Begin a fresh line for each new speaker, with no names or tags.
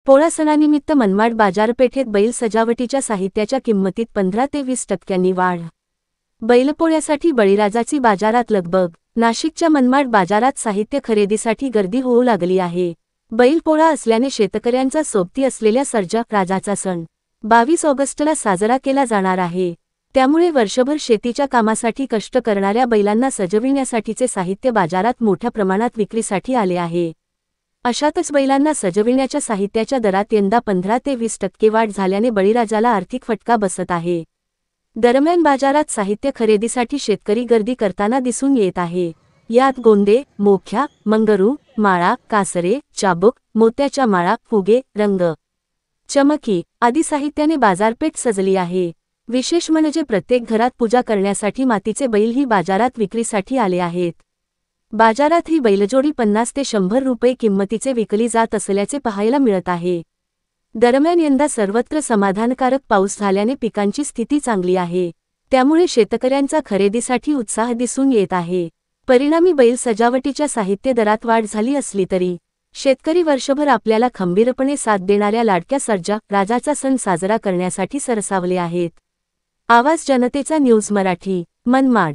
पोळा सणानिमित्त मनमाड बाजारपेठेत बैल सजावटीच्या साहित्याच्या किंमतीत 15 ते 20% वाढ। बैलपोळ्यासाठी बळीराजाची बाजारात लगबग। नाशिकच्या मनमाड बाजारात साहित्य खरेदीसाठी गर्दी होऊ लागली आहे। बैलपोळा असल्याने शेतकऱ्यांचा सोबती असलेल्या सर्जा राजाचा सण 22 ऑगस्टला साजरा केला जाणार आहे। त्यामुळे वर्षभर शेतीच्या कामासाठी कष्ट करणाऱ्या बैलांना सजविण्यासाठीचे साहित्य बाजारात मोठ्या प्रमाणात विक्रीसाठी आले आहे। अशातच बैलांना सजविण्याच्या साहित्याच्या दरात यंदा 15 ते 20% वाढ झाल्याने बळीराजाला आर्थिक फटका बसत आहे। दरम्यान बाजारात साहित्य खरेदीसाठी शेतकरी गर्दी करताना दिसून येत आहे। यात गोंदे, मोख्या, मंगरू, माळा, कासरे, चाबूक, मोत्याच्या माळा, फुगे, रंग, चमकी आदी साहित्याने बाजारपेठ सजली आहे। विशेष म्हणजे प्रत्येक घरात पूजा करण्यासाठी मातीचे बैलही बाजारात विक्रीसाठी आले आहेत। बाजारात ही बैलजोडी 50 ते 100 रुपये किंमतीचे विकली जात असल्याचे पाहायला मिळत आहे। दरम्यान यंदा सर्वत्र समाधानकारक पाऊस झाल्याने पिकांची स्थिती चांगली आहे। त्यामुळे शेतकऱ्यांचा खरेदीसाठी उत्साह दिसून येत आहे। परिणामी बैल सजावटीच्या साहित्य दरात वाढ झाली असली तरी शेतकरी वर्षभर आपल्याला खंबीरपणे साथ देणाऱ्या लाडक्या सर्जा राजाचा सण साजरा करण्यासाठी सरसावले आहेत। आवाज जनतेचा न्यूज मराठी, मनमाड।